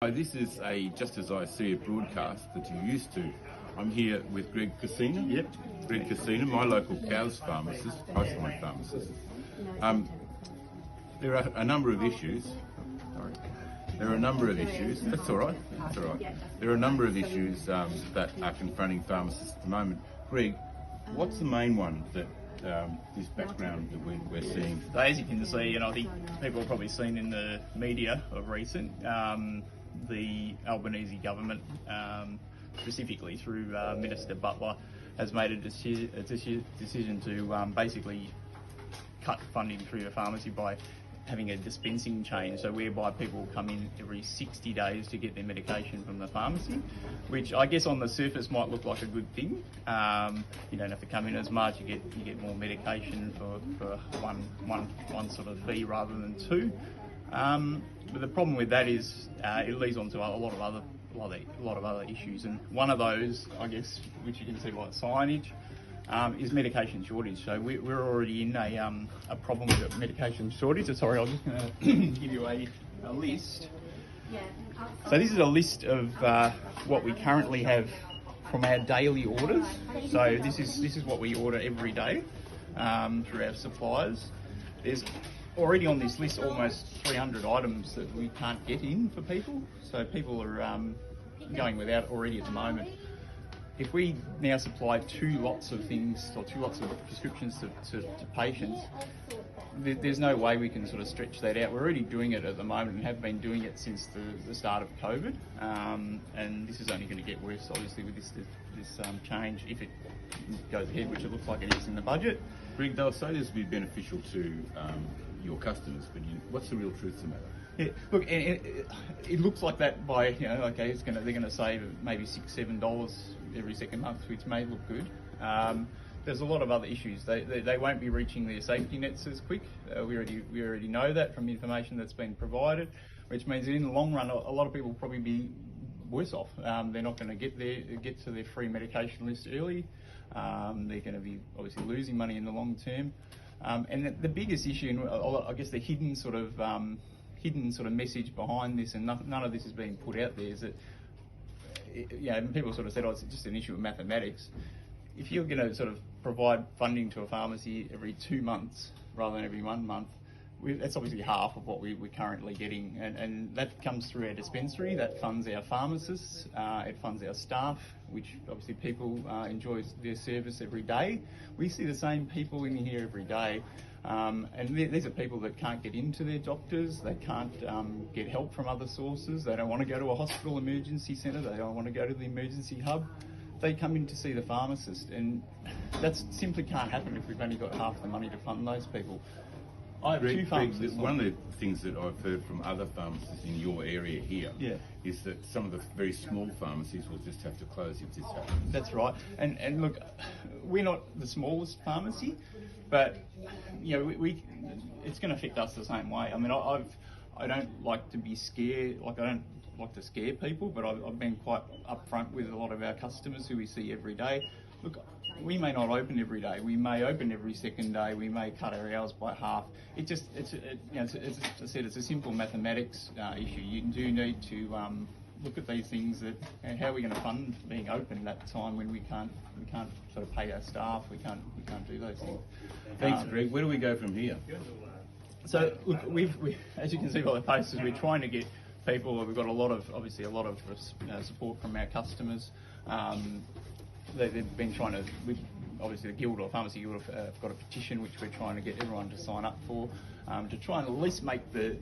So this is a Just As I See It broadcast that you're used to. I'm here with Greg Kossena. Yep. Greg Kossena, my local cows pharmacist, Priceline pharmacist. There are a number of issues. Sorry. There are a number of issues. That's all right. That's all right. There are a number of issues that are confronting pharmacists at the moment. Greg, what's the main one that this background that we're seeing? So as you can see, and I think people have probably seen in the media of recent, the Albanese government, specifically through Minister Butler, has made a decision to basically cut funding through the pharmacy by having a dispensing change, so whereby people come in every 60 days to get their medication from the pharmacy, which I guess on the surface might look like a good thing. You don't have to come in as much, you get more medication for one sort of fee rather than two. But the problem with that is it leads on to a lot of other issues, and one of those, I guess, which you can see by the signage, is medication shortage. So we're already in a problem with medication shortage. Sorry, I'm just going to give you a list. So this is a list of what we currently have from our daily orders. So this is what we order every day through our suppliers. There's already on this list almost 300 items that we can't get in for people. So people are going without already at the moment. If we now supply two lots of things, or two lots of prescriptions to patients, there's no way we can sort of stretch that out. We're already doing it at the moment and have been doing it since the start of COVID, and this is only going to get worse, obviously, with this change, if it goes ahead, which it looks like it is in the budget. Greg, they'll say this will be beneficial to your customers, but what's the real truth of the matter? Yeah, look, it looks like that by, okay, they're going to save maybe $6-7 every second month, which may look good. There's a lot of other issues. They won't be reaching their safety nets as quick. We already know that from information that's been provided, which means that in the long run, a lot of people will probably be worse off. They're not going to get to their free medication list early. They're going to be obviously losing money in the long term. And the biggest issue, and I guess the hidden sort of message behind this, and none of this is being put out there, is that, people sort of said, it's just an issue of mathematics. If you're going to sort of provide funding to a pharmacy every 2 months rather than every 1 month, that's obviously half of what we're currently getting, and that comes through our dispensary, that funds our pharmacists, it funds our staff, which obviously people enjoy their service every day. We see the same people in here every day, and these are people that can't get into their doctors, they can't get help from other sources, they don't want to go to a hospital emergency centre, they don't want to go to the emergency hub. They come in to see the pharmacist, and that simply can't happen if we've only got half the money to fund those people. I have two pharmacists. One of the things that I've heard from other pharmacists in your area here is that some of the very small pharmacies will just have to close if this happens. That's right. And look, we're not the smallest pharmacy, but it's going to affect us the same way. I mean, I don't like to be scared. I don't like to scare people, but I've been quite upfront with a lot of our customers who we see every day. Look, we may not open every day. We may open every second day. We may cut our hours by half. It's a simple mathematics issue. You do need to look at these things. How are we going to fund being open that time when we can't sort of pay our staff? We can't do those things. Thanks, Greg. Where do we go from here? So look, we as you can see by the posters, we're trying to get people. We've got a lot of support from our customers. They've been trying to, obviously the Guild or Pharmacy Guild have got a petition which we're trying to get everyone to sign up for, to try and at least make the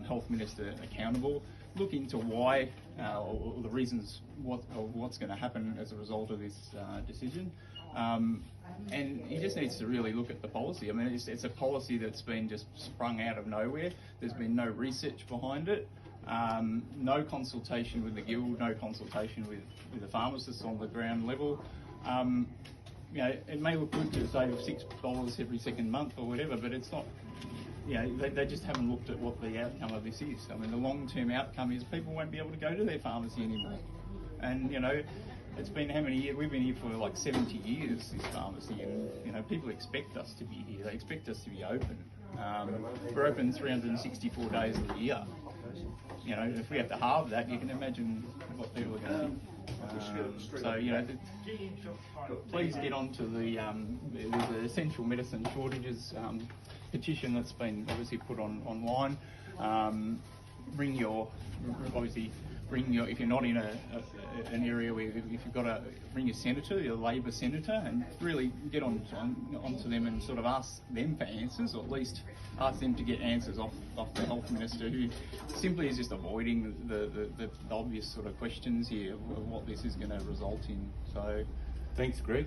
Health Minister accountable, look into why, or the reasons what's going to happen as a result of this decision. And he just needs to really look at the policy. I mean, it's a policy that's been just sprung out of nowhere. There's been no research behind it. No consultation with the Guild, no consultation with the pharmacists on the ground level. It may look good to save $6 every second month or whatever, but it's not. They just haven't looked at what the outcome of this is. I mean, the long-term outcome is people won't be able to go to their pharmacy anymore. And it's been how many years? We've been here for like 70 years, this pharmacy, and people expect us to be here. They expect us to be open. We're open 364 days of the year. you know, if we have to halve that, you can imagine what people are going to think. So, you know, please get on to the there's an essential medicine shortages petition that's been obviously put online. Bring your, if you're not in an area where, if you've got to bring your senator, your Labor senator, and really get onto them and sort of ask them for answers, or at least ask them to get answers off the health minister, who simply is just avoiding the obvious sort of questions here of what this is going to result in. So, Thanks, Greg.